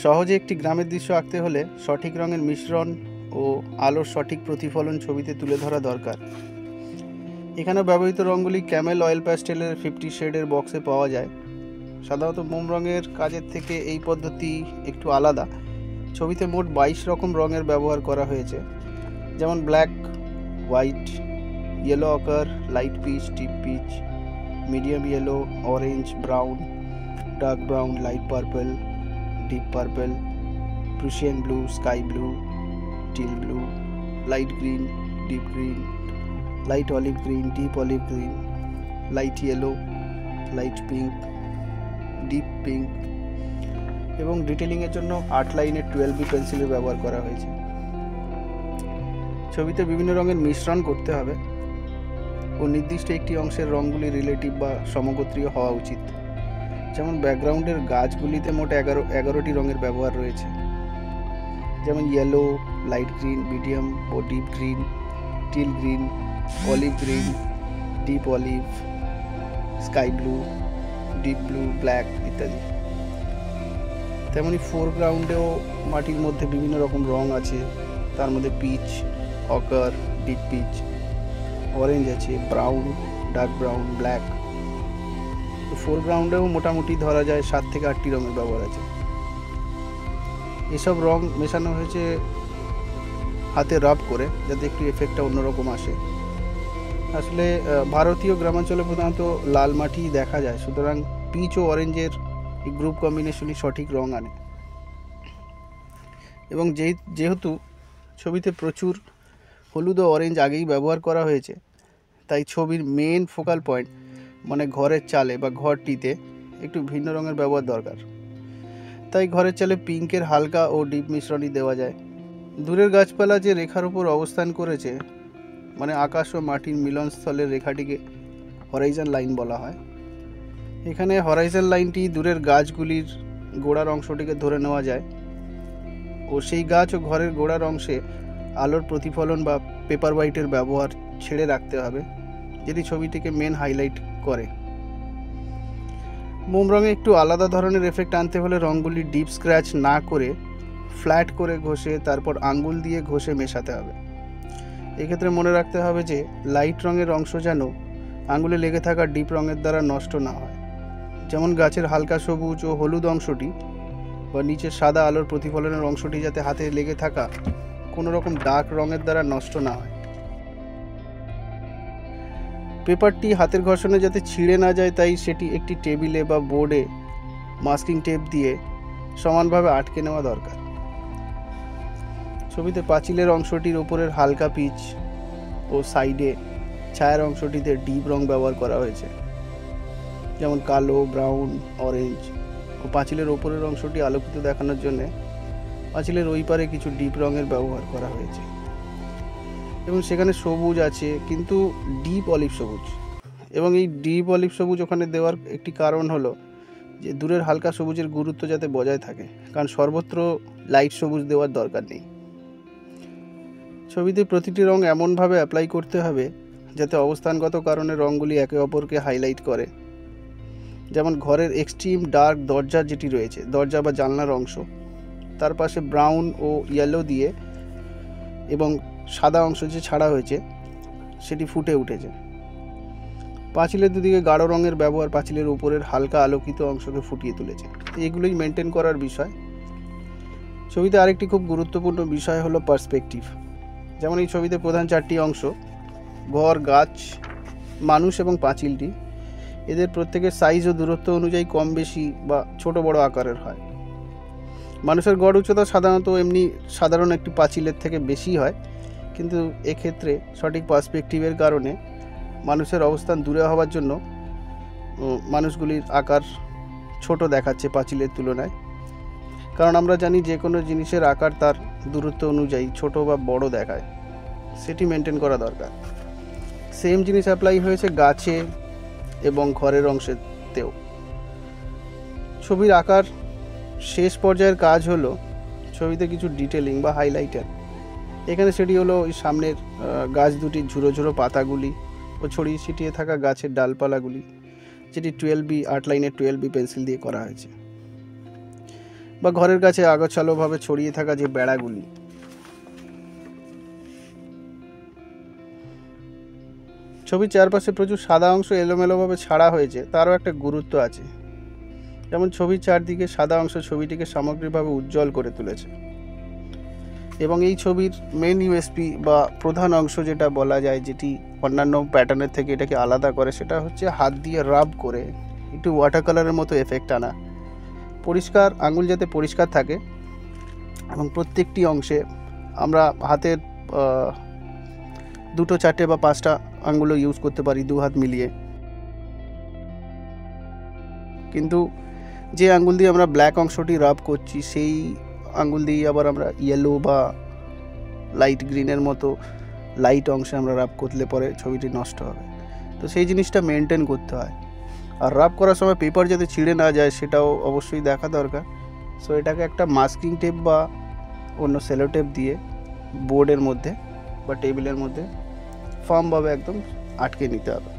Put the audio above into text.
সহজে একটি গ্রামের দৃশ্য আঁকতে হলে সঠিক রঙের মিশ্রণ ও আলোর সঠিক প্রতিফলন ছবিতে তুলে ধরা দরকার। এখানে ব্যবহৃত রঙগুলি ক্যামেল অয়েল প্যাস্টেলের 50 শেডের বক্সে পাওয়া যায়। সাধারণত মোম রঙের কাজের থেকে এই পদ্ধতি একটু আলাদা। ছবিতে মোট 22 রকম রঙের ব্যবহার করা হয়েছে, যেমন black, white, yellow ochre, light peach, deep peach, medium yellow, orange, brown, dark brown, light purple, deep purple, Prussian blue, sky blue, teal blue, light green, deep green, light olive green, deep olive green, light yellow, light pink, deep pink এবং ডিটেলিংয়ের জন্য 8 লাইনের 12B পেন্সিলের ব্যবহার করা হয়েছে। ছবিতে বিভিন্ন রঙের মিশ্রণ করতে হবে ও নির্দিষ্ট একটি অংশের রঙগুলি রিলেটিভ বা সমগোত্রীয় হওয়া উচিত। যেমন ব্যাকগ্রাউন্ডের গাছগুলিতে মোট 11টি রঙের ব্যবহার রয়েছে, যেমন ইয়েলো, লাইট গ্রিন, মিডিয়াম ও deep green, teal green, olive green, deep olive, sky blue, deep blue, black ইত্যাদি। তেমনি ফোরগ্রাউন্ডেও মাটির মধ্যে বিভিন্ন রকম রং আছে, তার মধ্যে পিচ, অকার, ডিপ পিচ, অরেঞ্জ আছে, ব্রাউন, ডার্ক ব্রাউন, ব্ল্যাক। তো ফোরগ্রাউন্ডেও মোটামুটি ধরা যায় 7 থেকে 8টি রঙের ব্যবহার আছে। এসব রং মেশানো হয়েছে হাতে রাব করে, যাতে একটু এফেক্টটা অন্যরকম আসে। আসলে ভারতীয় গ্রামাঞ্চলে প্রধানত লাল মাটি দেখা যায়, সুতরাং পিচ ও অরেঞ্জের এই গ্রুপ কম্বিনেশনই সঠিক রং আনে। এবং যেহেতু ছবিতে প্রচুর হলুদ ও অরেঞ্জ আগেই ব্যবহার করা হয়েছে, তাই ছবির মেন ফোকাল পয়েন্ট মানে ঘরের চালে বা ঘরটিতে একটু ভিন্ন রঙের ব্যবহার দরকার। তাই ঘরের চালে পিঙ্কের হালকা ও ডিপ মিশ্রণই দেওয়া যায়। দূরের গাছপালা যে রেখার উপর অবস্থান করেছে, মানে আকাশ ও মাটির মিলনস্থলের রেখাটিকে হরাইজন লাইন বলা হয়। এখানে হরাইজন লাইনটি দূরের গাছগুলির গোড়ার অংশটিকে ধরে নেওয়া যায় ও সেই গাছ ও ঘরের গোড়ার অংশে আলোর প্রতিফলন বা পেপার হোয়াইটের ব্যবহার ছেড়ে রাখতে হবে, যেটি ছবিটিকে মেন হাইলাইট করে। মোম রঙে একটু আলাদা ধরনের এফেক্ট আনতে হলে রঙগুলি ডিপ স্ক্র্যাচ না করে ফ্ল্যাট করে ঘষে তারপর আঙ্গুল দিয়ে ঘষে মেশাতে হবে। এক্ষেত্রে মনে রাখতে হবে যে লাইট রঙের অংশ যেন আঙ্গুলে লেগে থাকা ডিপ রঙের দ্বারা নষ্ট না হয়। যেমন গাছের হালকা সবুজ ও হলুদ অংশটি বা নিচের সাদা আলোর প্রতিফলনের অংশটি যাতে হাতে লেগে থাকা কোনো রকম ডার্ক রঙের দ্বারা নষ্ট না হয়। পেপারটি হাতের ঘর্ষণে যাতে ছিঁড়ে না যায়, তাই সেটি একটি টেবিলে বা বোর্ডে মাস্কিং টেপ দিয়ে সমানভাবে আটকে নেওয়া দরকার। ছবিতে পাঁচিলের অংশটির উপরের হালকা পিচ ও সাইডে ছায়ার অংশটিতে ডিপ রং ব্যবহার করা হয়েছে, যেমন কালো, ব্রাউন, অরেঞ্জ। ও পাঁচিলের ওপরের অংশটি আলোকিত দেখানোর জন্য পাঁচিলের ওই পারে কিছু ডিপ রঙের ব্যবহার করা হয়েছে এবং সেখানে সবুজ আছে, কিন্তু ডিপ অলিভ সবুজ। এবং এই ডিপ অলিভ সবুজ ওখানে দেওয়ার একটি কারণ হলো যে দূরের হালকা সবুজের গুরুত্ব যাতে বজায় থাকে, কারণ সর্বত্র লাইট সবুজ দেওয়ার দরকার নেই। ছবিতে প্রতিটি রং এমনভাবে অ্যাপ্লাই করতে হবে যাতে অবস্থানগত কারণে রঙগুলি একে অপরকে হাইলাইট করে। যেমন ঘরের এক্সট্রিম ডার্ক দরজা যেটি রয়েছে, দরজা বা জানলার অংশ, তার পাশে ব্রাউন ও ইয়েলো দিয়ে এবং সাদা অংশ যে ছাড়া হয়েছে সেটি ফুটে উঠেছে। পাঁচিলের দুদিকে গাঢ় রঙের ব্যবহার পাঁচিলের উপরের হালকা আলোকিত অংশকে ফুটিয়ে তুলেছে। এগুলোই মেনটেন করার বিষয়। ছবিতে আরেকটি খুব গুরুত্বপূর্ণ বিষয় হলো পার্সপেক্টিভ। যেমন এই ছবিতে প্রধান 4টি অংশ, ঘর, গাছ, মানুষ এবং পাঁচিলটি, এদের প্রত্যেকের সাইজ ও দূরত্ব অনুযায়ী কম বেশি বা ছোট বড় আকারের হয়। মানুষের গড় উচ্চতা সাধারণত এমনি সাধারণ একটি পাঁচিলের থেকে বেশি হয়, কিন্তু এক্ষেত্রে সঠিক পার্সপেক্টিভের কারণে মানুষের অবস্থান দূরে হওয়ার জন্য মানুষগুলির আকার ছোট দেখাচ্ছে পাঁচিলের তুলনায়। কারণ আমরা জানি যে কোনো জিনিসের আকার তার দূরত্ব অনুযায়ী ছোট বা বড় দেখায়, সেটি মেনটেন করা দরকার। সেম জিনিস অ্যাপ্লাই হয়েছে গাছে এবং ঘরের অংশেতেও। ছবির আকার শেষ পর্যায়ের কাজ হলো ছবিতে কিছু ডিটেলিং বা হাইলাইটার। এখানে সেটি হলো ওই সামনের গাছ দুটির ঝুরো ঝুরো পাতাগুলি ও ছড়িয়ে ছিটিয়ে থাকা গাছের ডালপালাগুলি, যেটি 8 লাইনের 12B পেন্সিল দিয়ে করা হয়েছে। বা ঘরের কাছে আগোছালোভাবে ছড়িয়ে থাকা যে বেড়াগুলি, ছবির চারপাশে প্রচুর সাদা অংশ এলোমেলোভাবে ছাড়া হয়েছে, তারও একটা গুরুত্ব আছে। যেমন ছবির চারদিকে সাদা অংশ ছবিটিকে সামগ্রিকভাবে উজ্জ্বল করে তুলেছে। এবং এই ছবির মেন ইউএসপি বা প্রধান অংশ যেটা বলা যায়, যেটি অন্যান্য প্যাটার্নের থেকে এটাকে আলাদা করে, সেটা হচ্ছে হাত দিয়ে রাব করে একটু ওয়াটার কালারের মতো এফেক্ট আনা। পরিষ্কার আঙুল যাতে পরিষ্কার থাকে এবং প্রত্যেকটি অংশে আমরা হাতের 2, 4 বা 5টা আঙুলও ইউজ করতে পারি, 2 হাত মিলিয়ে। কিন্তু যে আঙুল দিয়ে আমরা ব্ল্যাক অংশটি রাব করছি, সেই আঙুল দিয়ে আবার আমরা ইয়েলো বা লাইট গ্রিনের মতো লাইট অংশে আমরা রাব করলে পরে ছবিটি নষ্ট হবে। তো সেই জিনিসটা মেনটেন করতে হয়। আর রাব করার সময় পেপার যাতে ছিঁড়ে না যায় সেটাও অবশ্যই দেখা দরকার। সো এটাকে একটা মাস্কিং টেপ বা অন্য সেলো টেপ দিয়ে বোর্ডের মধ্যে বা টেবিলের মধ্যে ফার্মভাবে একদম আটকে নিতে হবে।